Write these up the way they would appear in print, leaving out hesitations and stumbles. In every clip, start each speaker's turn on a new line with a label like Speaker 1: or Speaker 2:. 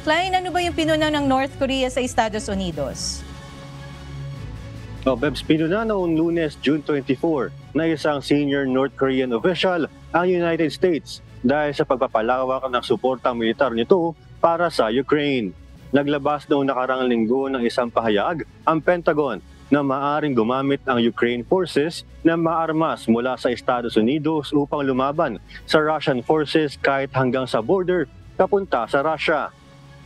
Speaker 1: Klein, ano ba yung pinuna ng North Korea sa Estados Unidos?
Speaker 2: Bebs, pinuna noong Lunes, June 24, na isang senior North Korean official ang United States dahil sa pagpapalawak ng suportang militar nito para sa Ukraine. Naglabas noong nakarang linggo ng isang pahayag ang Pentagon na maaaring gumamit ang Ukraine forces na maarmas mula sa Estados Unidos upang lumaban sa Russian forces kahit hanggang sa border papunta sa Russia.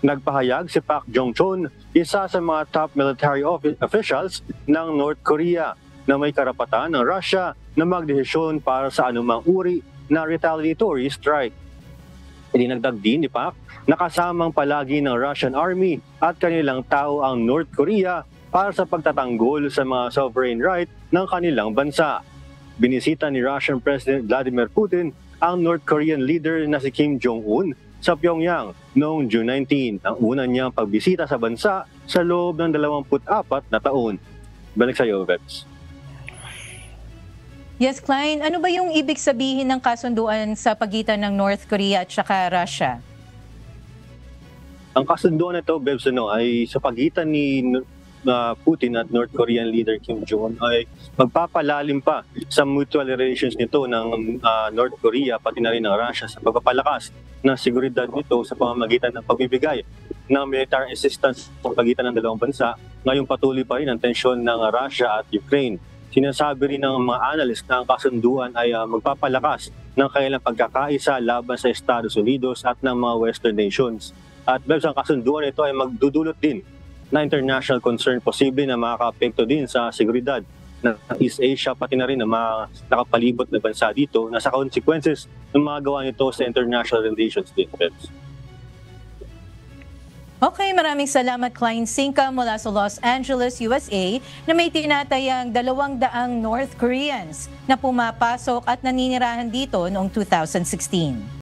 Speaker 2: Nagpahayag si Pak Jong-chon, isa sa mga top military officials ng North Korea na may karapatan ng Russia na magdesisyon para sa anumang uri na retaliatory strike. Idinagdag din ni Pak na kasamang palagi ng Russian Army at kanilang tao ang North Korea para sa pagtatanggol sa mga sovereign right ng kanilang bansa. Binisita ni Russian President Vladimir Putin ang North Korean leader na si Kim Jong-un sa Pyongyang noong June 19, ang una niyang pagbisita sa bansa sa loob ng 24 na taon. Balik sa iyo, Veps.
Speaker 1: Yes, Klein, ano ba yung ibig sabihin ng kasunduan sa pagitan ng North Korea at saka Russia?
Speaker 2: Ang kasunduan nito, Veps, ay sa pagitan ni Putin at North Korean leader Kim Jong-un ay magpapalalim pa sa mutual relations nito ng North Korea pati na rin ng Russia sa pagpapalakas ng seguridad nito sa pamamagitan ng pagbibigay ng military assistance sa pagitan ng dalawang bansa. Ngayong patuloy pa rin ang tensyon ng Russia at Ukraine. Sinasabi rin ng mga analyst na ang kasunduan ay magpapalakas ng kanilang pagkakaisa laban sa Estados Unidos at ng mga Western nations. At ang kasunduan nito ay magdudulot din na international concern, posible na makaka-apekto din sa seguridad ng East Asia, pati na rin ng mga nakapalibot na bansa dito na sa consequences ng mga gawa nito sa international relations din.
Speaker 1: Okay, maraming salamat Klein Sinka mula sa Los Angeles, USA na may tinatayang 200 North Koreans na pumapasok at naninirahan dito noong 2016.